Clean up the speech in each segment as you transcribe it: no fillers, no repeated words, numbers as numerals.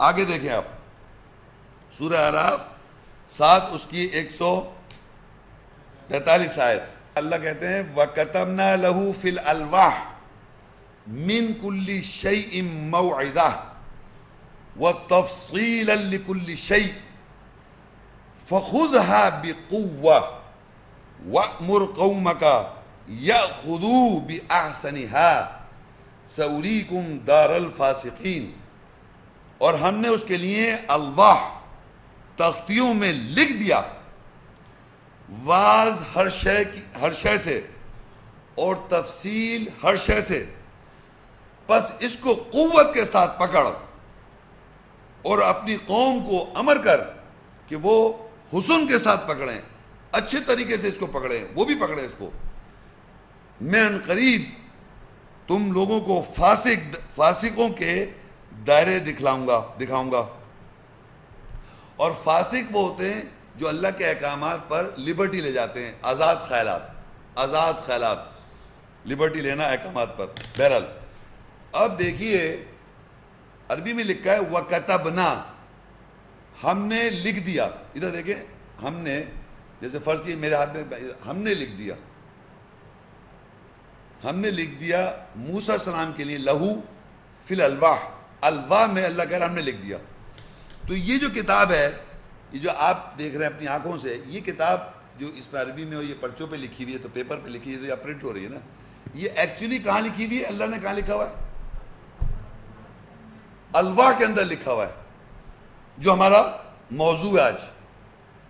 آگے دیکھیں آپ سورہ اعراف 7 اس کی 145 آیت. اللہ کہتے ہیں وَكَتَبْنَا لَهُ فِي الْأَلْوَاحِ مِنْ كُلِّ شَيْءٍ مَوْعِظَةً وَتَفْصِيلًا لِكُلِّ شَيْءٍ فَخُذْهَا بِقُوَّةٍ وَأْمُرْ قَوْمَكَ يَأْخُذُوا بِأَحْسَنِهَا سَأُرِيكُمْ دَارَ الْفَاسِقِينَ. اور ہم نے اس کے لیے الواح تختیوں میں لکھ دیا واز ہر شے سے اور تفصیل ہر شے سے، پس اس کو قوت کے ساتھ پکڑ اور اپنی قوم کو امر کر کہ وہ حسن کے ساتھ پکڑیں، اچھے طریقے سے اس کو پکڑیں، وہ بھی پکڑیں اس کو. میں ان قریب تم لوگوں کو فاسقوں کے دائرے دکھاؤں گا. اور فاسق وہ ہوتے ہیں جو اللہ کے احکامات پر لبرٹی لے جاتے ہیں، آزاد خیالات لبرٹی لینا احکامات پر. بہرحال اب دیکھیے عربی میں لکھا ہے وَكَتَبْنَا، ہم نے لکھ دیا. ادھر دیکھیں، ہم نے جیسے فرض کی میرے ہاتھ میں ہم نے لکھ دیا موسیٰ السلام کے لیے لہو فی الالواح، الواح میں اللہ کہہ رہا ہم نے لکھ دیا. تو یہ جو کتاب ہے، یہ جو آپ دیکھ رہے ہیں اپنی آنکھوں سے، یہ کتاب جو اس پہ عربی میں اور یہ پرچوں پہ لکھی ہوئی ہے، تو پیپر پہ لکھی ہوئی ہے، یا پرنٹ ہو رہی ہے نا، یہ ایکچولی کہاں لکھی ہوئی ہے؟ اللہ نے کہاں لکھا ہوا ہے؟ الواح کے اندر لکھا ہوا ہے، جو ہمارا موضوع ہے آج.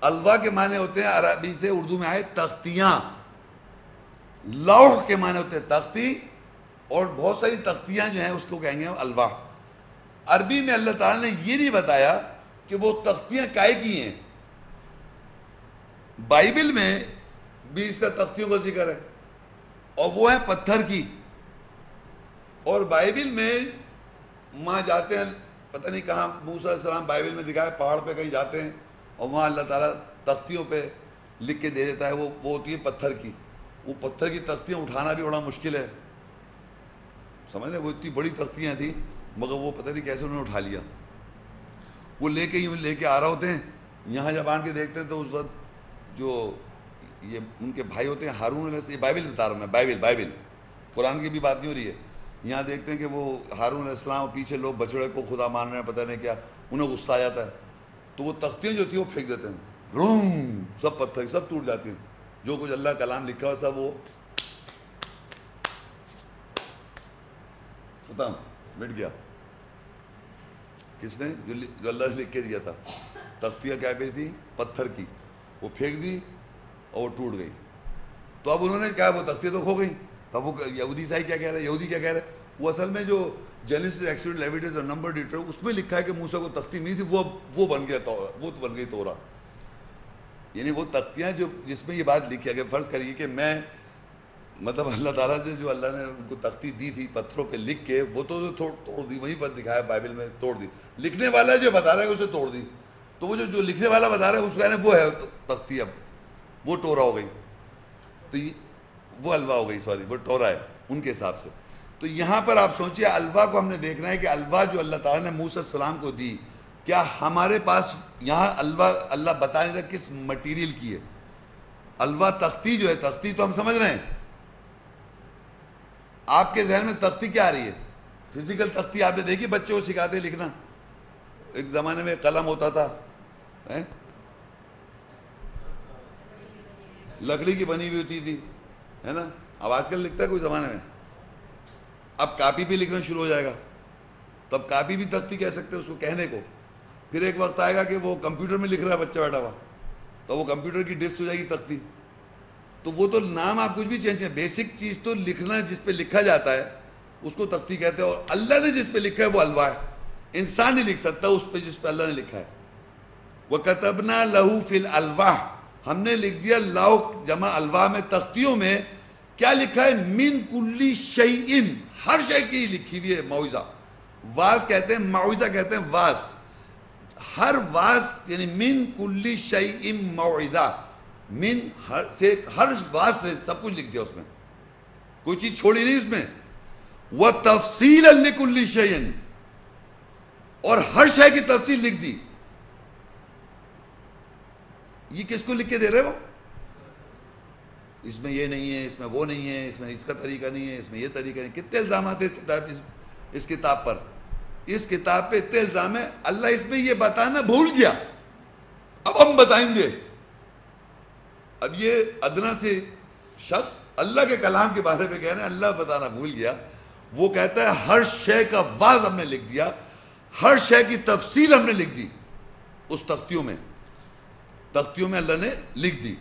الواح کے معنی ہوتے ہیں عربی سے اردو میں آئے تختیاں، لوح کے معنی ہوتے ہیں تختی، اور بہت ساری تختیاں جو ہیں اس کو کہیں گے الواح. عربی میں اللہ تعالیٰ نے یہ نہیں بتایا کہ وہ تختیاں کائے کی ہیں. بائبل میں بھی اس کا تختیوں کا ذکر ہے، اور وہ ہیں پتھر کی. اور بائبل میں وہاں جاتے ہیں، پتہ نہیں کہاں موسیٰ علیہ السلام بائبل میں دکھائے پہاڑ پہ کہیں جاتے ہیں، اور وہاں اللہ تعالیٰ تختیوں پہ لکھ کے دے دیتا ہے، وہ ہوتی ہے پتھر کی. وہ پتھر کی تختیاں اٹھانا بھی بڑا مشکل ہے، سمجھ رہے؟ وہ اتنی بڑی تختیاں تھیں، مگر وہ پتہ نہیں کیسے انہوں نے اٹھا لیا. وہ لے کے آ رہے ہوتے ہیں، یہاں جب آن کے دیکھتے ہیں تو اس وقت جو یہ ان کے بھائی ہوتے ہیں ہارون علیہ السلام، یہ بائبل بتا رہا ہوں میں، بائبل قرآن کی بھی بات نہیں ہو رہی ہے. یہاں دیکھتے ہیں کہ وہ ہارون علیہ السلام اور پیچھے لوگ بچڑے کو خدا مان رہے ہیں، پتہ نہیں کیا، انہیں غصہ آ جاتا ہے، تو وہ تختیاں جو تھی وہ پھینک دیتے ہیں، روم سب پتھر سب ٹوٹ جاتی ہیں. جو کچھ اللہ کلام لکھا ہوا سب وہ ختم، مٹ گیا. کس نے؟ جو اللہ نے لکھ کے دیا تھا. تختیاں کیا پہ تھی؟ پتھر کی، وہ پھینک دی اور وہ ٹوٹ گئی. تو اب انہوں نے کہا وہ تختیاں تو کھو گئی. تب وہ یہودی کیا کہہ رہے ہیں؟ یہودی کیا کہہ رہے ہیں؟ وہ اصل میں جو جینیسس ایکسوڈس لیویٹس اور نمبر ڈیٹر اس میں لکھا ہے کہ موسیٰ کو تختی ملی تھی، وہ بن گیا، وہ بن گئی تورا. یعنی وہ تختیاں جو جس میں یہ بات لکھی ہے کہ فرض کریے کہ میں مطلب اللہ تعالیٰ نے جو اللہ نے ان کو تختی دی تھی پتھروں پہ لکھ کے، وہ تو توڑ دی، وہیں پر دکھایا بائبل میں توڑ دی. لکھنے والا جو بتا رہا ہے اسے توڑ دی، تو وہ جو لکھنے والا بتا رہا ہے اس کا وہ ہے تختی، اب وہ ٹورا ہو گئی، تو وہ الوا ہو گئی، سوری وہ ٹورا ہے ان کے حساب سے. تو یہاں پر آپ سوچئے الوا کو ہم نے دیکھنا ہے کہ الوا جو اللہ تعالیٰ نے موسیٰ السلام کو دی، کیا ہمارے پاس یہاں الوا اللہ بتا نہیں رہا کس مٹیریل کی ہے؟ الوا تختی جو ہے، تختی تو ہم سمجھ رہے ہیں. آپ کے ذہن میں تختی کیا آ رہی ہے؟ فزیکل تختی آپ نے دیکھی؟ بچوں کو سکھاتے لکھنا، ایک زمانے میں قلم ہوتا تھا، لکڑی کی بنی ہوئی ہوتی تھی، ہے نا. اب آج کل لکھتا ہے کوئی زمانے میں؟ اب کاپی بھی لکھنا شروع ہو جائے گا، تو اب کاپی بھی تختی کہہ سکتے ہیں اس کو کہنے کو. پھر ایک وقت آئے گا کہ وہ کمپیوٹر میں لکھ رہا ہے بچہ بیٹھا ہوا، تو وہ کمپیوٹر کی ڈسک ہو جائے گی تختی. تو وہ تو نام آپ کچھ بھی چینج کریں، بیسک چیز تو لکھنا، جس پہ لکھا جاتا ہے اس کو تختی کہتے ہیں. اور اللہ نے جس پہ لکھا ہے وہ الوا ہے. انسان نہیں لکھ سکتا اس پہ جس پہ اللہ نے لکھا ہے. وَكَتَبْنَا لَهُ فِي الْأَلْوَاحِ، ہم نے لکھ دیا لوح جمع الواح میں، تختیوں میں. کیا لکھا ہے؟ مِن كُلِّ شَيْءٍ، ہر شے کی لکھی ہوئی ہے. موعظہ، واز کہتے ہیں، موعظہ کہتے ہیں واز. ہر واز یعنی من کل شیء موعظہ، من ہر واز سے سب کچھ لکھ دیا اس میں، کوئی چیز چھوڑی نہیں اس میں. وَتَفْصِيلًا لِكُلِّ شَيْءٍ، اور ہر شے کی تفصیل لکھ دی. یہ کس کو لکھ کے دے رہے وہ؟ اس میں یہ نہیں ہے، اس میں وہ نہیں ہے، اس میں اس کا طریقہ نہیں ہے، اس میں یہ طریقہ نہیں. کتنے الزامات ہیں اس کتاب پر؟ اس کتاب پہ اتنے الزام ہے. اللہ اس میں یہ بتانا بھول گیا، اب ہم بتائیں گے. اب یہ ادنا سے شخص اللہ کے کلام کے بارے میں کہہ رہے ہیں اللہ بتانا بھول گیا. وہ کہتا ہے ہر شے کا واضح ہم نے لکھ دیا، ہر شے کی تفصیل ہم نے لکھ دی اس تختیوں میں اللہ نے لکھ دی.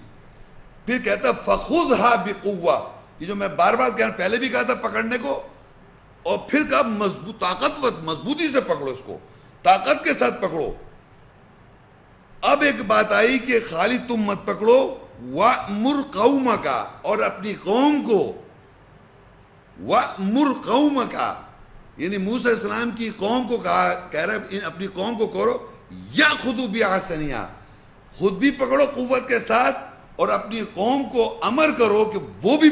پھر کہتا ہے فَخُذْهَا بِقُوَّةٍ. یہ جو میں بار بار کہہ رہا پہلے بھی کہا تھا پکڑنے کو، اور پھر کہا مضبوطی سے پکڑو، اس کو طاقت کے ساتھ پکڑو. اب ایک بات آئی کہ خالی تم مت پکڑو، وَأْمُرْ قَوْمَكَ، اور اپنی قوم کو، وَأْمُرْ قَوْمَكَ یعنی موسیٰ علیہ السلام کی قوم کو کہہ رہا ہے اپنی قوم کو کرو یَأْخُذُوا بِأَحْسَنِهَا، خود بھی پکڑو قوت کے ساتھ، اور اپنی قوم کو امر کرو کہ وہ بھی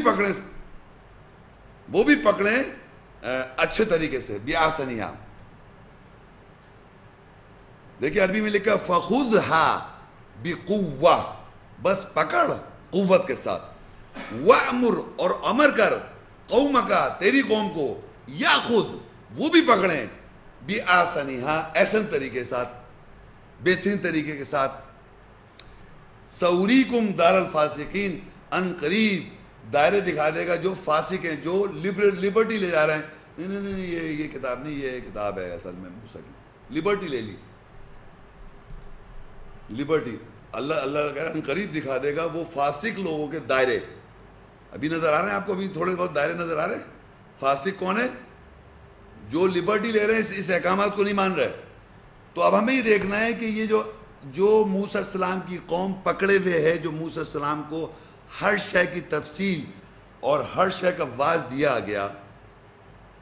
پکڑیں اچھے طریقے سے. بِأَحْسَنِهَا دیکھیں عربی میں لکھا فَخُذْهَا بِقُوَّةٍ، بس پکڑ قوت کے ساتھ. وَأْمُرْ اور امر کر قَوْمَكَ تیری قوم کو، یاخذ وہ بھی پکڑیں، بِأَحْسَنِهَا احسن طریقے کے ساتھ، بہترین طریقے کے ساتھ. سَأُرِيكُمْ دَارَ الْفَاسِقِينَ ان قریب دائرے دکھا دے گا جو فاسق ہیں، جو لبرٹی لے جا رہے ہیں. نہیں یہ کتاب نہیں، یہ کتاب ہے اصل میں موسیٰ کی. لبرٹی لے لی، لبرٹی. اللہ کہہ رہا ہے ان قریب دکھا دے گا وہ فاسق لوگوں کے دائرے. ابھی نظر آ رہے ہیں آپ کو، ابھی تھوڑے بہت دائرے نظر آ رہے ہیں. فاسق کون ہے؟ جو لبرٹی لے رہے ہیں، اس احکامات کو نہیں مان رہے. تو اب ہمیں یہ دیکھنا ہے کہ یہ جو موسیٰ علیہ السلام کی قوم پکڑے ہوئے ہے، جو موسیٰ علیہ السلام کو ہر شے کی تفصیل اور ہر شے کا واضح دیا گیا.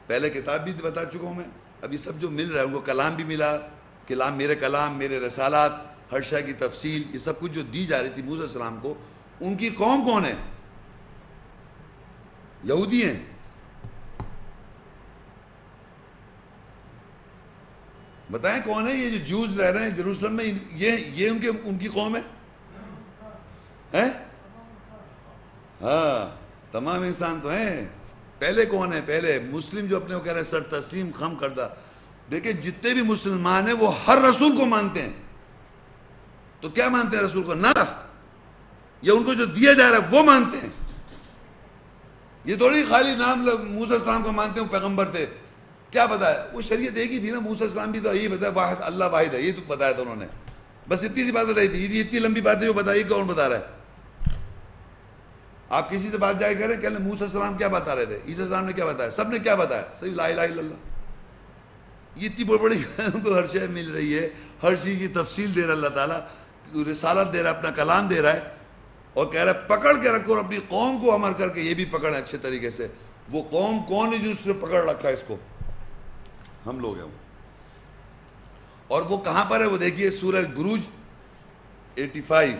پہلے کتاب بھی بتا چکا ہوں میں، ابھی سب جو مل رہا ہے ان کو کلام بھی ملا، کلام میرے رسالات، ہر شے کی تفصیل، یہ سب کچھ جو دی جا رہی تھی موسیٰ علیہ السلام کو. ان کی قوم کون ہے؟ یہودی ہیں. بتائیں کون ہے یہ جو جوز رہ رہے ہیں جیروسلم میں؟ یہ ان کی قوم ہے؟ ہاں، تمام انسان تو ہیں. پہلے کون ہے؟ پہلے مسلم جو اپنے کو کہہ رہے ہیں سر تسلیم خم کردہ. دیکھیں جتنے بھی مسلمان ہیں وہ ہر رسول کو مانتے ہیں. تو کیا مانتے ہیں رسول کو؟ نہ، یا ان کو جو دیا جا رہا ہے وہ مانتے ہیں. یہ تھوڑی خالی نام موسیٰ علیہ السلام کو مانتے ہیں پیغمبر تھے. کیا بتایا؟ وہ شریعت ایک ہی تھی نا. موسیٰ علیہ السلام بھی تو یہی بتایا واحد اللہ واحد ہے، یہ تو بتایا تھا انہوں نے. بس اتنی سی بات بتائی تھی. یہ اتنی لمبی بات ہے جو بتائی کون بتا رہا ہے؟ آپ کسی سے بات جائے کریں، کہہ لیں موسیٰ علیہ السلام کیا بتا رہے تھے، عیسیٰ علیہ السلام نے کیا بتایا، سب نے کیا بتایا؟ صحیح لا الہ الا اللہ. یہ اتنی بڑی ان کو ہر شے مل رہی ہے، ہر چیز کی تفصیل دے رہا اللہ تعالیٰ، رسالت دے رہا ہے، اپنا کلام دے رہا ہے، اور کہہ رہا ہے پکڑ کے رکھو اور اپنی قوم کو امر کر کے یہ بھی پکڑیں اچھے طریقے سے. وہ قوم کون ہے جو اس نے پکڑ رکھا ہے اس کو؟ ہم لوگ ہیں. اور وہ کہاں پر ہے؟ وہ دیکھیے سورہ بروج 85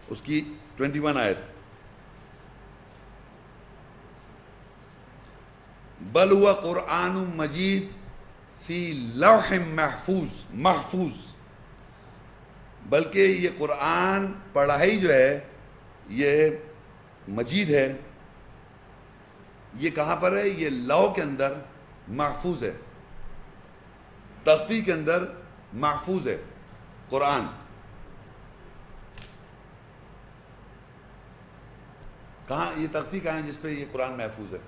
اس کی 21 آیت. بل ہوا قرآن مجید فی لوح محفوظ، بلکہ یہ قرآن پڑھائی جو ہے یہ مجید ہے. یہ کہاں پر ہے؟ یہ لوح کے اندر محفوظ ہے، تختی کے اندر محفوظ ہے قرآن. کہاں یہ تختی کہاں ہے جس پہ یہ قرآن محفوظ ہے؟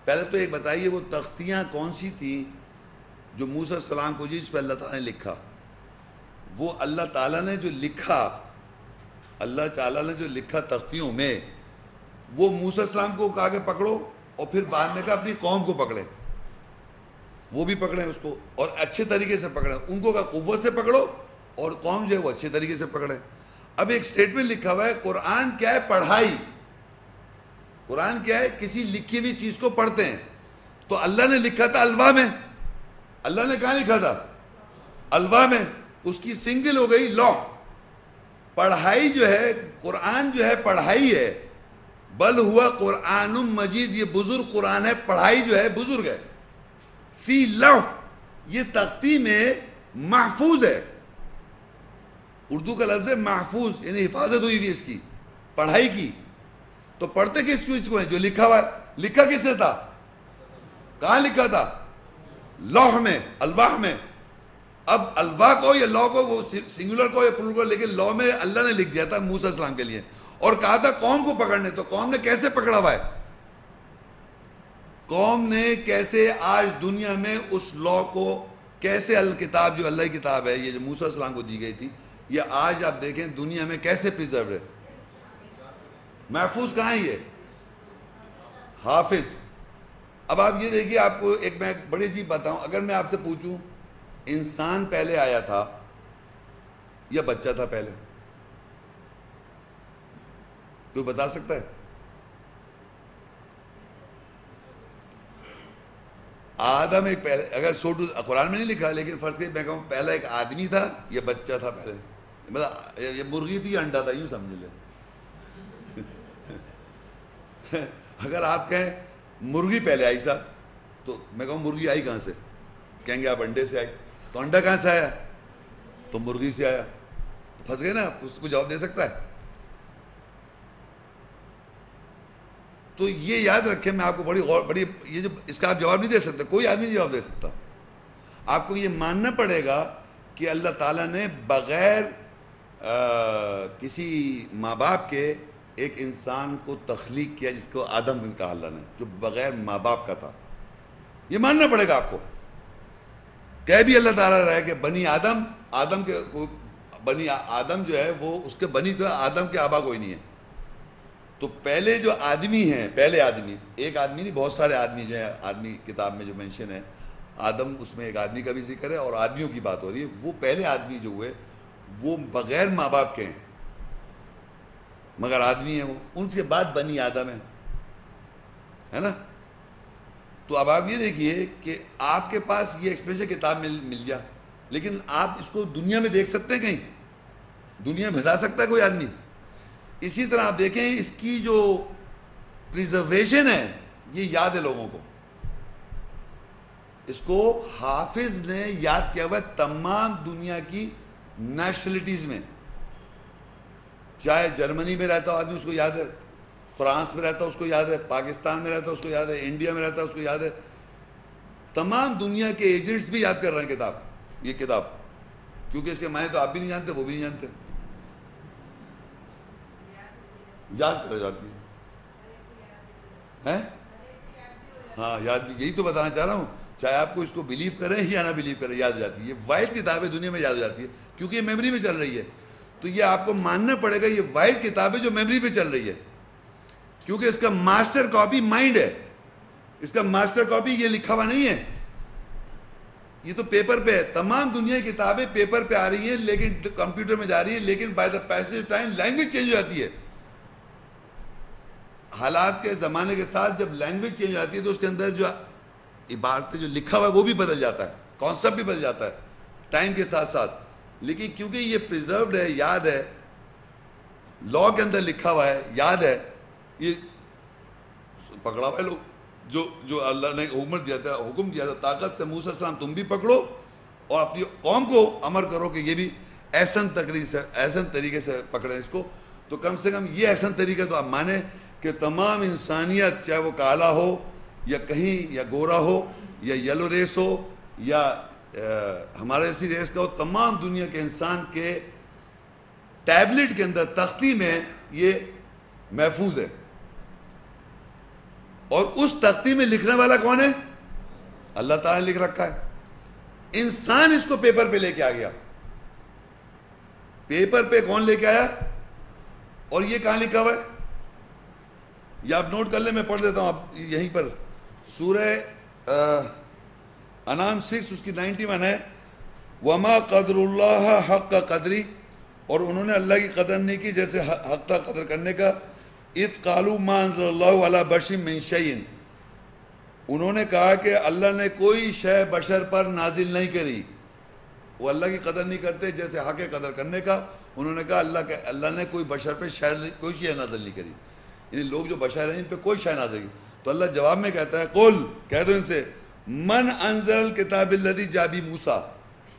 پہلے تو ایک بتائیے وہ تختیاں کون سی تھیں جو موسیٰ علیہ السلام کو جس پہ اللہ تعالیٰ نے لکھا؟ وہ اللہ تعالیٰ نے جو لکھا، اللہ تعالیٰ نے جو لکھا تختیوں میں، وہ موسیٰ علیہ السلام کو کہا کہ پکڑو، اور پھر بعد میں کہا اپنی قوم کو پکڑیں، وہ بھی پکڑیں اس کو، اور اچھے طریقے سے پکڑیں. ان کو کہا قوت سے پکڑو، اور قوم جو ہے وہ اچھے طریقے سے پکڑیں. اب ایک سٹیٹمنٹ لکھا ہوا ہے قرآن کیا ہے؟ پڑھائی. قرآن کیا ہے؟ کسی لکھی ہوئی چیز کو پڑھتے ہیں. تو اللہ نے لکھا تھا الواح میں. اللہ نے کہاں لکھا تھا؟ الواح میں. اس کی سنگل ہو گئی لوح. پڑھائی جو ہے، قرآن جو ہے پڑھائی ہے. بل ہوا قرآن مجید، یہ بزرگ قرآن ہے، پڑھائی جو ہے بزرگ ہے. فی لوح، یہ تختی میں محفوظ ہے. اردو کا لفظ ہے محفوظ، یعنی حفاظت ہوئی ہوئی اس کی، پڑھائی کی. تو پڑھتے کس چیز کو ہے؟ جو لکھا ہوا ہے. لکھا کس سے تھا؟ کہاں لکھا تھا؟ لوح میں، الواح میں. اب الواح کو یا لوح کو، وہ سنگولر کو یا پلورل کو، لیکن لوح میں اللہ نے لکھ دیا تھا موسیٰ علیہ السلام کے لیے، اور کہا تھا قوم کو پکڑنے. تو قوم نے کیسے پکڑا ہوا ہے؟ قوم نے کیسے آج دنیا میں اس لوح کو کیسے، الکتاب جو اللہ کی کتاب ہے، یہ جو موسیٰ علیہ السلام کو دی گئی تھی، یہ آج آپ دیکھیں دنیا میں کیسے پریزرو ہے، محفوظ کہاں ہے یہ؟ حافظ. اب آپ یہ دیکھیے، آپ کو ایک میں بڑی عجیب بتاؤں، اگر میں آپ سے پوچھوں انسان پہلے آیا تھا یا بچہ تھا پہلے، کوئی بتا سکتا ہے؟ آدم ایک پہلے، اگر قرآن میں نہیں لکھا، لیکن فرض کے میں کہوں پہلا ایک آدمی تھا یا بچہ تھا پہلے، مطلب یہ مرغی تھی یا انڈا تھا، یوں سمجھ لیں. اگر آپ کہیں مرغی پہلے آئی صاحب، تو میں کہوں مرغی آئی کہاں سے؟ کہیں گے آپ انڈے سے آئی. تو انڈا کہاں سے آیا؟ تو مرغی سے آیا. تو پھنس گئے نا. اس کو جواب دے سکتا ہے؟ تو یہ یاد رکھیں، میں آپ کو بڑی یہ جو اس کا آپ جواب نہیں دے سکتے، کوئی آدمی نہیں جواب دے سکتا. آپ کو یہ ماننا پڑے گا کہ اللہ تعالیٰ نے بغیر کسی ماں باپ کے ایک انسان کو تخلیق کیا، جس کو آدم کہا اللہ نے، جو بغیر ماں باپ کا تھا. یہ ماننا پڑے گا آپ کو. کہہ بھی اللہ تعالیٰ رہا ہے کہ بنی آدم، آدم کے بنی آدم جو ہے وہ اس کے بنی تو ہے، آدم کے آبا کوئی نہیں ہے. تو پہلے جو آدمی ہیں، پہلے آدمی، ایک آدمی نہیں، بہت سارے آدمی جو ہیں، آدمی کتاب میں جو مینشن ہے، آدم اس میں ایک آدمی کا بھی ذکر ہے اور آدمیوں کی بات ہو رہی ہے. وہ پہلے آدمی جو ہوئے وہ بغیر ماں باپ کے ہیں، مگر آدمی ہیں وہ. ان کے بعد بنی آدم ہے نا. تو اب آپ یہ دیکھیے کہ آپ کے پاس یہ ایکسپریشن کتاب مل گیا، لیکن آپ اس کو دنیا میں دیکھ سکتے ہیں؟ کہیں دنیا میں بتا سکتا ہے کوئی آدمی؟ اسی طرح آپ دیکھیں اس کی جو پریزرویشن ہے، یہ یاد ہے لوگوں کو. اس کو حافظ نے یاد کیا ہوا ہے تمام دنیا کی نیشنلٹیز میں. چاہے جرمنی میں رہتا ہو آدمی اس کو یاد ہے، فرانس میں رہتا ہے اس کو یاد ہے، پاکستان میں رہتا ہے اس کو یاد ہے، انڈیا میں رہتا ہے اس کو یاد ہے. تمام دنیا کے ایجنٹس بھی یاد کر رہے ہیں یہ کتاب، کیونکہ اس کے معنی تو آپ بھی نہیں جانتے، وہ بھی نہیں جانتے. یاد کر جاتی ہے. ہاں یاد بھی، یہی تو بتانا چاہ رہا ہوں. چاہے آپ کو اس کو بلیو کریں یا نہ بلیو کریں، یاد ہو جاتی ہے. یہ واحد کتاب ہے دنیا میں یاد ہو جاتی ہے، کیونکہ یہ میموری میں چل رہی ہے. تو یہ آپ کو ماننا پڑے گا، یہ واحد کتاب ہے جو میموری پہ چل رہی ہے، کیونکہ اس کا ماسٹر کاپی مائنڈ ہے. اس کا ماسٹر کاپی یہ لکھا ہوا نہیں ہے، یہ تو پیپر پہ ہے. تمام دنیا کی کتابیں پیپر پہ آ رہی ہیں، لیکن کمپیوٹر میں جا رہی ہیں، لیکن by the passage of time language change ہو جاتی ہے. حالات کے زمانے کے ساتھ جب لینگویج چینج ہو جاتی ہے تو اس کے اندر جو عبارتیں جو لکھا ہوا ہے وہ بھی بدل جاتا ہے، کانسیپٹ بھی بدل جاتا ہے ٹائم کے ساتھ ساتھ. لیکن کیونکہ یہ پریزروڈ ہے، یاد ہے، لا کے اندر لکھا ہوا ہے، یاد ہے، یہ پکڑا ہوا ہے لوگ. جو اللہ نے حکم دیا تھا طاقت سے موسیٰ علیہ السلام تم بھی پکڑو اور اپنی قوم کو امر کرو کہ یہ بھی احسن طریقے سے پکڑیں اس کو. تو کم سے کم یہ احسن طریقہ تو آپ مانیں کہ تمام انسانیت، چاہے وہ کالا ہو یا کہیں یا گورا ہو یا یلو ریس ہو یا ہمارے ایسی ریس کا ہو، تمام دنیا کے انسان کے ٹیبلٹ کے اندر، تختی میں یہ محفوظ ہے. اور اس تختی میں لکھنے والا کون ہے؟ اللہ تعالیٰ نے لکھ رکھا ہے. انسان اس کو پیپر پہ لے کے آ گیا. پیپر پہ کون لے کے آیا؟ اور یہ کہاں لکھا ہوا ہے؟ یہ آپ نوٹ کر لیں، میں پڑھ دیتا ہوں آپ یہیں پر. سورہ انعام 6 اس کی 91 ہے. وما قدر اللہ حق قدری، اور انہوں نے اللہ کی قدر نہیں کی جیسے حق تھا قدر کرنے کا. اذ قالوا ما انزل اللہ علی بشر من شیء، انہوں نے کہا کہ اللہ نے کوئی شے بشر پر نازل نہیں کری. وہ اللہ کی قدر نہیں کرتے جیسے حق قدر کرنے کا. انہوں نے کہا اللہ نے کوئی بشر پہ کوئی شے نازل نہیں کری، یعنی لوگ جو بشر ہیں ان پہ کوئی شے نازل نہیں. تو اللہ جواب میں کہتا ہے قل، کہہ دو ان سے، من انزل کتاب الذی جابی موسیٰ،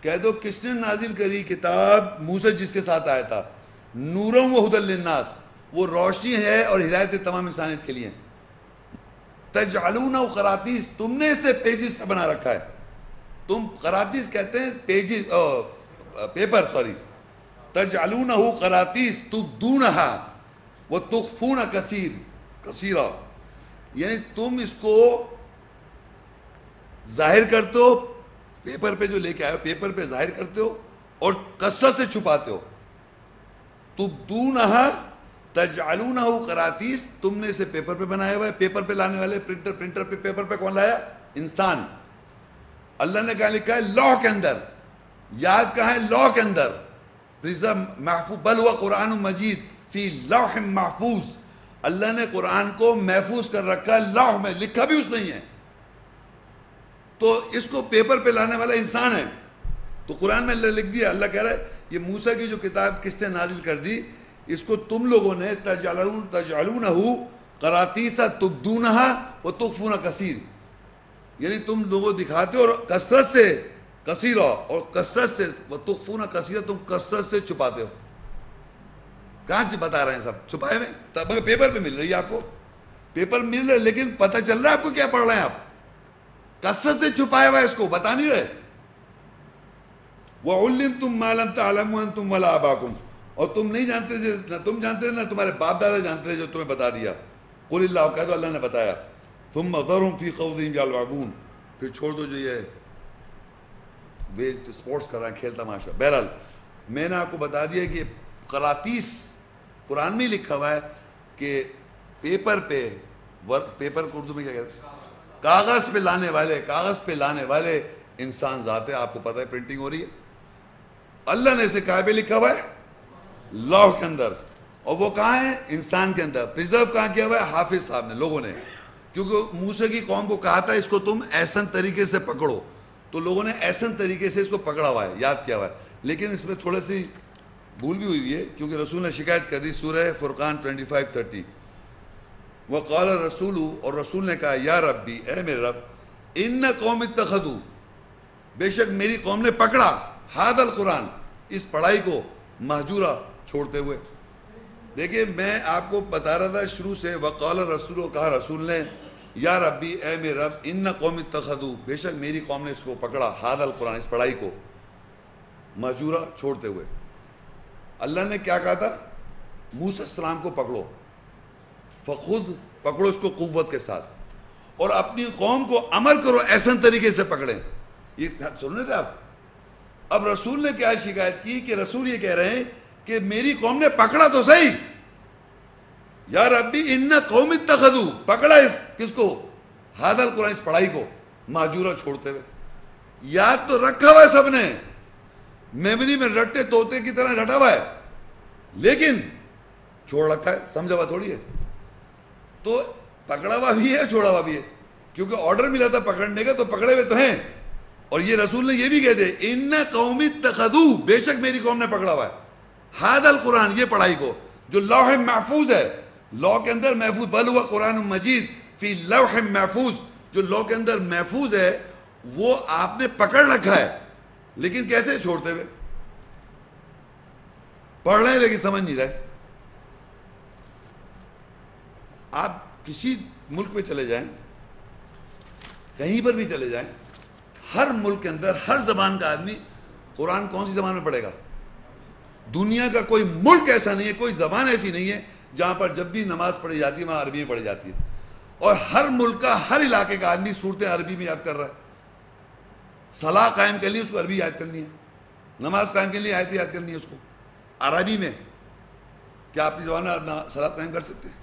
کہہ دو کس نے نازل کری کتاب موسیٰ جس کے ساتھ آیا تھا، نورم و ہدی للناس، وہ روشنی ہے اور ہدایت تمام انسانیت کے لیے. تجعلونہ قراطیس، تم نے اسے پیجز پہ بنا رکھا ہے. تم قراطیس کہتے ہیں پیجز، پیپر، سوری. تجعلونہ قراطیس تبدونہا وتخفون کثیرا، یعنی تم اس کو ظاہر کرتے ہو، پیپر پہ جو لے کے آئے ہو پیپر پہ ظاہر کرتے ہو اور کثرت سے چھپاتے ہو. تبدونہا تجعلونہ قراطیس، تم نے اسے پیپر پہ بنایا ہوا ہے. پیپر پہ لانے والے پرنٹر پہ، پیپر پہ کون لایا؟ انسان. اللہ نے کہا لکھا ہے لوح کے اندر. یاد کہاں ہے؟ لوح کے اندر. محفوظ، بل ہوا قرآن مجید فی لوح محفوظ. اللہ نے قرآن کو محفوظ کر رکھا ہے لوح میں، لکھا بھی اس نہیں ہے. تو اس کو پیپر پہ لانے والا انسان ہے. تو قرآن میں اللہ لکھ دیا، اللہ کہہ رہا ہے یہ موسیٰ کی جو کتاب کس نے نازل کر دی، اس کو تم لوگوں نے تجعلونہ قراطیس تبدونہا وتخفون کثیر، یعنی تم لوگوں دکھاتے ہو اور کثرت سے، کثیرا، اور کثرت سے، وتخفون کثیرا، تم کثرت سے چھپاتے ہو. کہاں سے بتا رہے ہیں؟ سب چھپائے ہوئے. تب پیپر پہ مل رہی ہے آپ کو، پیپر مل رہا ہے، لیکن پتہ چل رہا ہے آپ کو کیا پڑھ رہے ہیں آپ؟ کثرت سے چھپایا ہوا ہے، اس کو بتا نہیں رہے. وَعُلِّمْتُمْ مَا لَمْ تَعْلَمُوا أَنْتُمْ وَلَا آبَاؤُكُمْ، اور تم نہیں جانتے تھے، نہ تم جانتے تھے نہ تمہارے باپ دادا جانتے تھے جو تمہیں بتا دیا. قُلِ اللَّهُ، کہہ دو اللہ نے بتایا. ثُمَّ ذَرْهُمْ فِي خَوْضِهِمْ يَلْعَبُونَ، پھر چھوڑ دو جو یہ ویسٹ سپورٹس کر رہا ہے، کھیل تماشا. بہرحال میں نے آپ کو بتا دیا کہ قراطیس قرآن میں لکھا ہوا ہے کہ پیپر پہ، پیپر کو اردو میں کیا کہتے ہیں؟ کاغذ پہ لانے والے، کاغذ پہ لانے والے انسان ذات ہے. آپ کو پتہ ہے پرنٹنگ ہو رہی ہے. اللہ نے اسے کہاں پہ لکھا ہوا ہے؟ لوح کے اندر. اور وہ کہاں ہے؟ انسان کے اندر. پریزرو کہاں کیا ہوا ہے؟ حافظ صاحب نے، لوگوں نے. کیونکہ موسیٰ کی قوم کو کہا تھا اس کو تم احسن طریقے سے پکڑو، تو لوگوں نے احسن طریقے سے اس کو پکڑا ہوا ہے، یاد کیا ہوا ہے. لیکن اس میں تھوڑا سی بھول بھی ہوئی ہے، کیونکہ رسول نے شکایت کر دی. سورہ فرقان 25:30، وقال الرسول، اور رسول نے کہا یا ربی، اے میرے رب، ان قوم اتخذوا، بے شک میری قوم نے پکڑا، ھذا القرآن، اس پڑھائی کو، مہجورا، چھوڑتے ہوئے. دیکھیں میں آپ کو بتا رہا تھا شروع سے، وقال الرسول، کہا رسول نے، یا ربی، اے میرے رب، ان قوم اتخذوا، بے شک میری قوم نے اس کو پکڑا، ھذا القرآن، اس پڑھائی کو، مہجورا، چھوڑتے ہوئے. اللہ نے کیا کہا تھا؟ موسیٰ السلام کو پکڑو، فخود، پکڑو اس کو قوت کے ساتھ، اور اپنی قوم کو عمل کرو، احسن طریقے سے پکڑیں. یہ سن رہے تھے آپ؟ اب رسول نے کیا شکایت کی کہ رسول یہ کہہ رہے ہیں کہ میری قوم نے پکڑا تو صحیح، یا ربی ان قوم اتخذوا، پکڑا اس کس کو؟ ھذا القرآن، اس پڑھائی کو، مہجورا، چھوڑتے ہوئے. یاد تو رکھا ہوا ہے سب نے، میموری میں رٹے طوطے کی طرح رٹا ہوا ہے، لیکن چھوڑ رکھا ہے، سمجھا ہوا تھوڑی ہے. تو پکڑا ہوا بھی ہے، چھوڑا ہوا بھی ہے، کیونکہ آرڈر ملا تھا پکڑنے کا، تو پکڑے ہوئے تو ہیں. اور یہ رسول نے یہ بھی کہہ دے، ان قوم اتخذوا، بے شک میری قوم نے پکڑا ہوا ہے، ھذا القرآن، یہ پڑھائی کو، جو لوح محفوظ ہے، لوح کے اندر محفوظ، بل ہوا قرآن مجید فی لوح محفوظ، جو لوح کے اندر محفوظ ہے وہ آپ نے پکڑ رکھا ہے. لیکن کیسے؟ چھوڑتے ہوئے. پڑھ رہے ہیں لیکن سمجھ نہیں رہے. آپ کسی ملک میں چلے جائیں، کہیں پر بھی چلے جائیں، ہر ملک کے اندر ہر زبان کا آدمی قرآن کون سی زبان میں پڑھے گا؟ دنیا کا کوئی ملک ایسا نہیں ہے، کوئی زبان ایسی نہیں ہے جہاں پر جب بھی نماز پڑھی جاتی ہے وہاں عربی میں پڑھی جاتی ہے. اور ہر ملک کا، ہر علاقے کا آدمی صورتیں عربی میں یاد کر رہا ہے. صلاح قائم کرنی ہے اس کو عربی یاد کرنی ہے، نماز قائم کرنی ہے آیت یاد کرنی ہے اس کو عربی میں. کیا آپ کی زبان میں صلاح قائم کر سکتے ہیں؟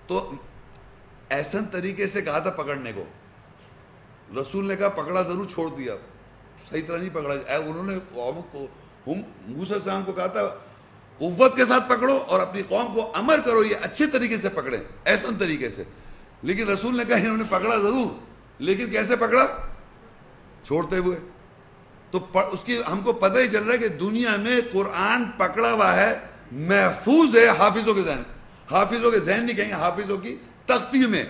تو احسن طریقے سے کہا تھا پکڑنے کو. رسول نے کہا پکڑا ضرور، چھوڑ دیا، صحیح طرح نہیں پکڑا. انہوں نے موسیٰ السلام کو کہا تھا قوت کے ساتھ پکڑو اور اپنی قوم کو امر کرو یہ اچھے طریقے سے پکڑیں، احسن طریقے سے. لیکن رسول نے کہا انہوں نے پکڑا ضرور، لیکن کیسے پکڑا؟ چھوڑتے ہوئے. تو اس کی ہم کو پتہ ہی چل رہا ہے کہ دنیا میں قرآن پکڑا ہوا ہے، محفوظ ہے حافظوں کے ذہن، حافظوں کے ذہن نہیں کہیں گے، حافظوں کی تختی میں.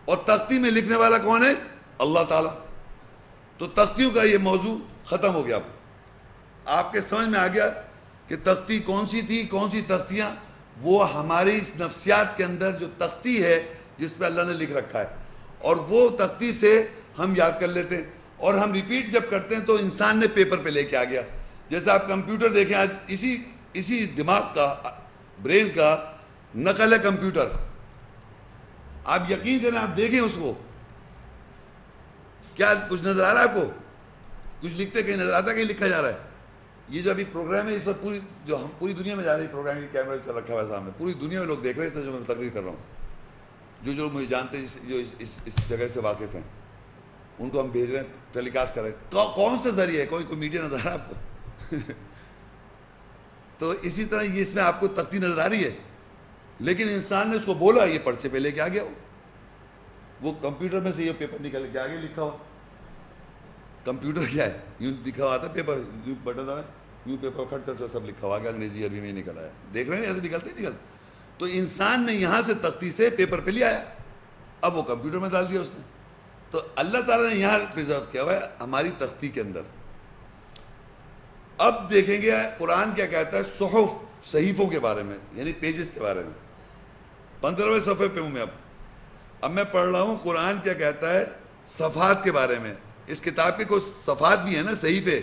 اور تختی میں لکھنے والا کون ہے؟ اللہ تعالیٰ. تو تختیوں کا یہ موضوع ختم ہو گیا. آپ کے سمجھ میں آ گیا کہ تختی کون سی تھی, کون سی تختیاں؟ وہ ہماری اس نفسیات کے اندر جو تختی ہے جس پہ اللہ نے لکھ رکھا ہے, اور وہ تختی سے ہم یاد کر لیتے ہیں, اور ہم ریپیٹ جب کرتے ہیں تو انسان نے پیپر پہ لے کے آ گیا. جیسے آپ کمپیوٹر دیکھیں, آج اسی دماغ کا, برین کا نقل ہے کمپیوٹر. آپ یقین کریں, آپ دیکھیں اس کو, کیا کچھ نظر آ رہا ہے آپ کو؟ کچھ لکھتے کہیں نظر آتا ہے, کہیں لکھا جا رہا ہے؟ یہ جو ابھی پروگرام ہے یہ سب جو ہم پوری دنیا میں جا رہی ہے, پروگرام کی کیمرہ چل رکھا ہوا ہے سامنے, پوری دنیا میں لوگ دیکھ رہے ہیں. جو میں تقریر کر رہا ہوں, جو لوگ مجھے جانتے ہیں, جو اس جگہ سے واقف ہیں, ان کو ہم بھیج رہے ہیں, ٹیلی کاسٹ کر رہے ہیں. کون سا ذریعہ ہے؟ کوئی میڈیا نظر آ رہا ہے آپ کو؟ تو اسی طرح یہ اس میں آپ کو تختی نظر آ رہی ہے, لیکن انسان نے اس کو بولا, یہ پرچے پہ لے کے آ گیا. وہ کمپیوٹر میں سے یہ پیپر نکل کے آگے لکھا ہوا. کمپیوٹر کیا ہے؟ یوں لکھا ہوا تھا پیپر, یوں بٹن دبائے, یوں پیپر کٹ کر سب لکھا ہوا, انگریزی عربی میں نکل آیا. دیکھ رہے ہیں ایسے نکلتے. تو انسان نے یہاں سے تختی سے پیپر پہ لیا ہے, اب وہ کمپیوٹر میں ڈال دیا اس نے. تو اللہ تعالیٰ نے یہاں پریزرو کیا ہوا ہے ہماری تختی کے اندر. اب دیکھیں گے قرآن کیا کہتا ہے صحف, صحیفوں کے بارے میں, یعنی پیجز کے بارے میں. 15ویں صفحے پہ ہوں میں. اب میں پڑھ رہا ہوں قرآن کیا کہتا ہے صفحات کے بارے میں. اس کتاب کے کوئی صفحات بھی ہیں نا, صحیفے.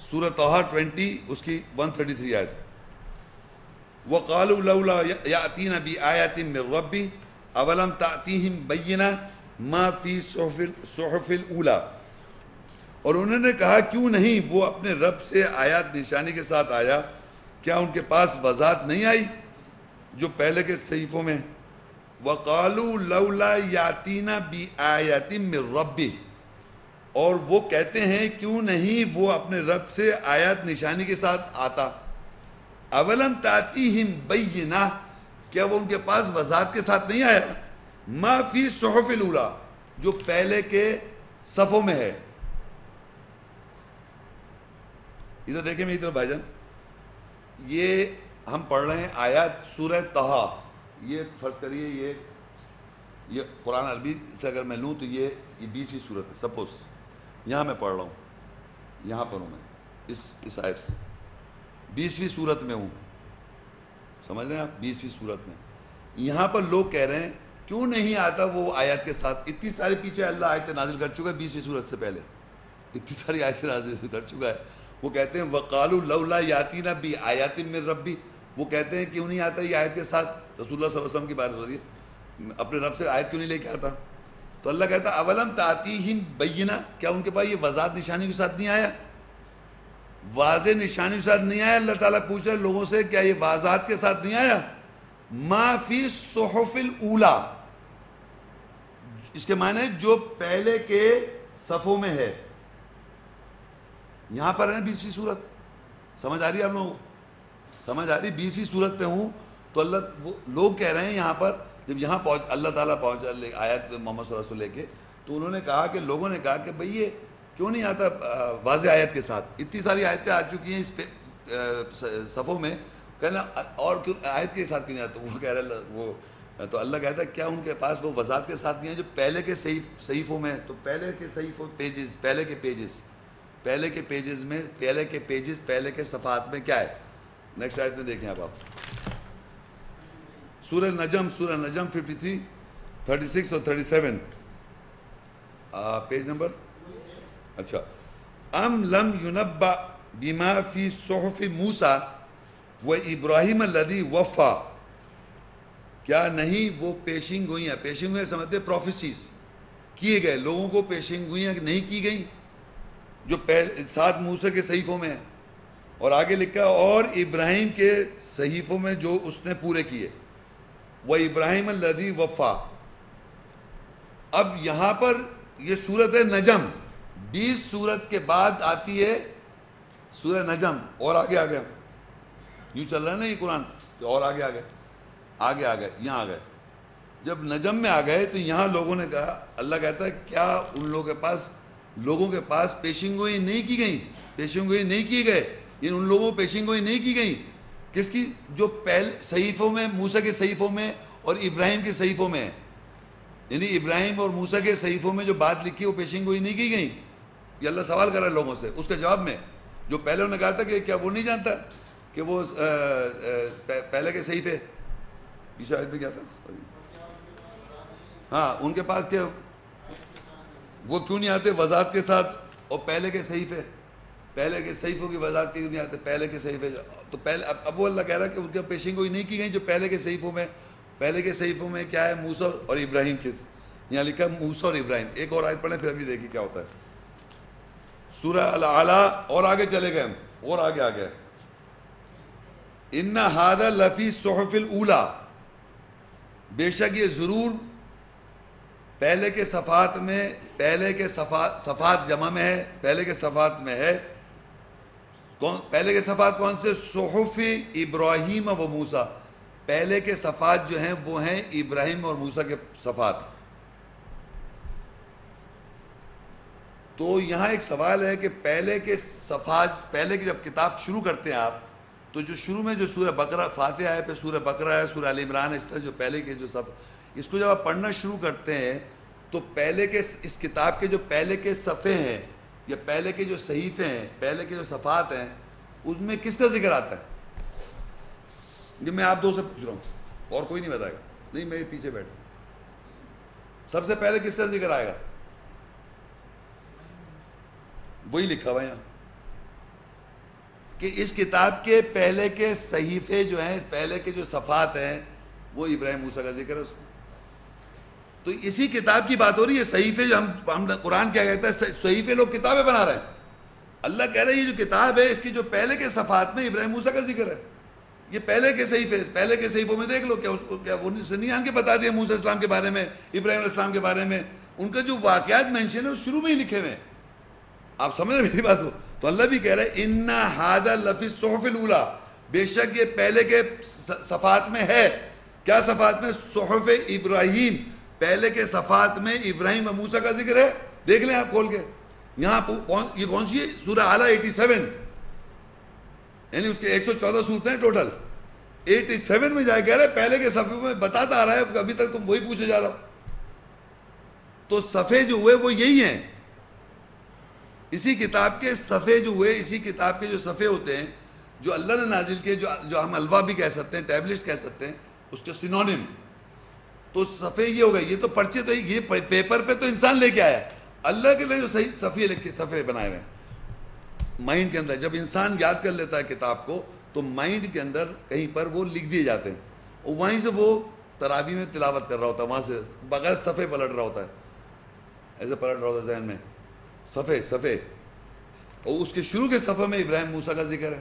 سورہ طٰہٰ 20 اس کی 133 آیت. وَقَالُوا لَوْلَا يَأْتِينَ بِآيَةٍ مِّن رَّبِّهِ أَوَلَمْ تَأْتِيهِمْ بَيِّنَةٌ مَّا فِي الصُّحُفِ الْأُولَىٰ. اور انہوں نے کہا کیوں نہیں وہ اپنے رب سے آیات نشانی کے ساتھ آیا, کیا ان کے پاس وضاحت نہیں آئی جو پہلے کے صحیفوں میں؟ وَقَالُوا لَوْلَا يَأْتِينَ بِآيَةٍ مِّن رَّبِّهِ, اور وہ کہتے ہیں کیوں نہیں وہ اپنے رب سے آیات نشانی کے ساتھ آتا. اولم تأتیہم بینہ, کیا وہ ان کے پاس وضاحت کے ساتھ نہیں آیا؟ ما فی صحف الاولیٰ, جو پہلے کے صفوں میں ہے. ادھر دیکھیں میں ادھر بھائی جان, یہ ہم پڑھ رہے ہیں آیات سورہ طٰہٰ. یہ فرض کریے یہ قرآن عربی سے اگر میں لوں تو یہ 20ویں صورت ہے. سپوز یہاں میں پڑھ رہا ہوں, یہاں پر ہوں میں اس آیت میں 20ویں صورت میں ہوں, سمجھ رہے ہیں آپ؟ 20ویں صورت میں یہاں پر لوگ کہہ رہے ہیں کیوں نہیں آتا وہ آیات کے ساتھ. اتنی ساری پیچھے اللہ آیتیں نازل کر چکا ہے 20ویں صورت سے پہلے, اتنی ساری آیتیں نازل کر چکا ہے. وہ کہتے ہیں وَقَالُوا لَوْلَا يَأْتِينَ بِآيَاتٍ مِّن رَّبِّهِ, وہ کہتے ہیں کیوں نہیں آتا یہ آیت کے ساتھ. رسول اللہ صلی اللہ علیہ وسلم کی بات ہو رہی ہے, اپنے رب سے آیت کیوں نہیں لے کے آتا؟ تو اللہ کہتا ہے اولم تأتیہم بینہ, کیا ان کے پاس یہ وضاحت نشانی کے ساتھ نہیں آیا؟ واضح نشانی کے ساتھ نہیں آیا. اللہ تعالیٰ پوچھ رہے لوگوں سے کیا یہ وضاحت کے ساتھ نہیں آیا؟ ما فی صحف الاولیٰ, اس کے معنی جو پہلے کے صفوں میں ہے. یہاں پر ہے 20ویں صورت, سمجھ آ رہی ہے آپ لوگوں کو؟ سمجھ آ رہی؟ 20ویں صورت پہ ہوں تو اللہ وہ لوگ کہہ رہے ہیں یہاں پر, جب یہاں اللہ تعالیٰ پہنچا آیت محمد صلی اللہ علیہ وسلم لے کے, تو انہوں نے کہا کہ لوگوں نے کہا کہ بھئی یہ کیوں نہیں آتا واضح آیت کے ساتھ؟ اتنی ساری آیتیں آ چکی ہیں اس پہ صفوں میں, کہنا اور کیوں آیت کے ساتھ کیوں نہیں آتا؟ وہ کہہ رہے وہ, تو اللہ کہتا ہے کیا ان کے پاس وہ وضاحت کے ساتھ نہیں ہے جو پہلے کے صحیفوں میں؟ تو پہلے کے صحیفوں پیجز, پہلے کے پیجز پہلے کے صفحات میں کیا ہے؟ نیکسٹ آیت میں دیکھیں آپ سورہ نجم 53, 36 اور 37 پیج نمبر. اچھا, ام لم ینبأ بما فی صحف موسیٰ و ابراہیم الذی وفا, کیا نہیں وہ پیشین گوئیاں سمجھتے پروفیسیز کیے گئے لوگوں کو, پیشین گوئیاں نہیں کی گئیں جو ساتھ موسیٰ کے صحیفوں میں ہیں. اور آگے لکھا اور ابراہیم کے صحیفوں میں جو اس نے پورے کیے. وہ ابراہیم الذی وفا. اب یہاں پر یہ سورت ہے نجم, 20 سورت کے بعد آتی ہے سورہ نجم, اور آگے آ گیا. یوں چل رہا ہے نا یہ قرآن, اور آگے آ گئے یہاں آ گئے. جب نجم میں آ گئے تو یہاں لوگوں نے کہا, اللہ کہتا ہے کیا ان لوگوں کے پاس پیشین گوئی نہیں کی گئی, پیشین گوئی نہیں کی گئے, یعنی ان لوگوں پیشین گوئی نہیں کی گئی کس کی؟ جو پہلے صحیفوں میں, موسیٰ کے صحیفوں میں اور ابراہیم کے صحیفوں میں. یعنی ابراہیم اور موسیٰ کے صحیفوں میں جو بات لکھی وہ پیشین گوئی نہیں کی گئی. یہ اللہ سوال کر رہا ہے لوگوں سے. اس کے جواب میں جو پہلے انہوں نے کہا تھا کہ کیا وہ نہیں جانتا کہ وہ پہلے کے صحیفے پیچھے آیت میں کیا تھا, ہاں ان کے پاس کیا وہ کیوں نہیں آتے وضاحت کے ساتھ, اور پہلے کے صحیفے, پہلے کے صحیفوں کی وضاحت کیوں نہیں آتے, پہلے کے صحیفے. تو پہلے اب وہ اللہ کہہ رہا ہے کہ ان کی پیشین گوئی نہیں کی گئی جو پہلے کے صحیفوں میں کیا ہے موسیٰ اور ابراہیم کے, یہاں لکھا ہے موسیٰ اور ابراہیم. ایک اور آیت پڑھیں پھر ابھی دیکھیں کیا ہوتا ہے. سورہ الاعلیٰ, اور آگے چلے گئے ہم, اور آگے آ گئے. ان ھذا لفی صحف الاولیٰ, بے شک یہ ضرور پہلے کے صفحات میں, پہلے کے صفحات جمع میں ہے, پہلے کے صفحات میں ہے. پہلے کے صفحات کون سے؟ صحف ابراہیم و موسیٰ, پہلے کے صفحات جو ہیں وہ ہیں ابراہیم اور موسیٰ کے صفحات. تو یہاں ایک سوال ہے کہ پہلے کے صفحات, پہلے کی جب کتاب شروع کرتے ہیں آپ, تو جو شروع میں جو سورہ بقرہ, فاتحہ ہے, پھر سورہ بقرہ ہے, سورہ آل عمران ہے, اس طرح جو پہلے کے جو اس کو جب آپ پڑھنا شروع کرتے ہیں تو پہلے کے اس کتاب کے جو پہلے کے صفحے ہیں یا پہلے کے جو صحیفے ہیں, پہلے کے جو صفحات ہیں, اس میں کس کا ذکر آتا ہے؟ یہ میں آپ دو سے پوچھ رہا ہوں, اور کوئی نہیں بتائے گا. نہیں, میں پیچھے بیٹھا. سب سے پہلے کس کا ذکر آئے گا؟ وہی لکھا ہوا یہاں کہ اس کتاب کے پہلے کے صحیفے جو ہیں, پہلے کے جو صفحات ہیں, وہ ابراہیم موسیٰ کا ذکر ہے اس میں. تو اسی کتاب کی بات ہو رہی ہے. صحیفے جو ہم قرآن کیا کہتا ہے, صحیفے لوگ کتابیں بنا رہے ہیں. اللہ کہہ رہے ہیں یہ جو کتاب ہے اس کی جو پہلے کے صفحات میں ابراہیم موسیٰ کا ذکر ہے. یہ پہلے کے صحیفے, پہلے کے صحیفوں میں دیکھ لو, کیا وہ نہیں آن کے بتا دیا موسیٰ السلام کے بارے میں, ابراہیم علیہ السلام کے بارے میں, ان کا جو واقعات مینشن ہے وہ شروع میں ہی لکھے ہوئے ہیں. آپ سمجھ رہے میری بات ہو؟ تو اللہ بھی کہہ رہا ہے ان ھذا لفی الصحف الاولیٰ, بے شک یہ پہلے کے صفحات میں ہے. کیا صفحات میں؟ صحف ابراہیم, پہلے کے صفحات میں ابراہیم و موسیٰ کا ذکر ہے. دیکھ لیں آپ کھول کے. یہاں یہ کون سی ہے؟ سورہ اعلیٰ 87, یعنی اس کے 114 صورتیں ٹوٹل. 87 میں جائے کہہ رہے پہلے کے صفحے میں بتاتا آ رہا ہے, ابھی تک تم وہی پوچھے جا رہا ہو. تو صفحے جو ہوئے وہ یہی ہیں. اسی کتاب کے صفحے جو ہوئے, اسی کتاب کے جو صفحے ہوتے ہیں جو اللہ نے نازل کیے, جو ہم الوا بھی کہہ سکتے ہیں, ٹیبلٹس کہہ سکتے ہیں, اس کے سینونیم. تو صفحے یہ ہو گئے. یہ تو پرچے تو یہ پیپر پہ تو انسان لے کے آیا, اللہ کے لیے جو صحیح صفحے لکھے, صفحے بنائے ہوئے ہیں مائنڈ کے اندر. جب انسان یاد کر لیتا ہے کتاب کو تو مائنڈ کے اندر کہیں پر وہ لکھ دیے جاتے ہیں, اور وہیں سے وہ تراویح میں تلاوت کر رہا ہوتا ہے, وہاں سے بغیر صفحے پلٹ رہا ہوتا ہے, ایسے پلٹ رہا ہوتا ہے ذہن میں صفحے. اور اس کے شروع کے صفحے میں ابراہیم موسیٰ کا ذکر ہے.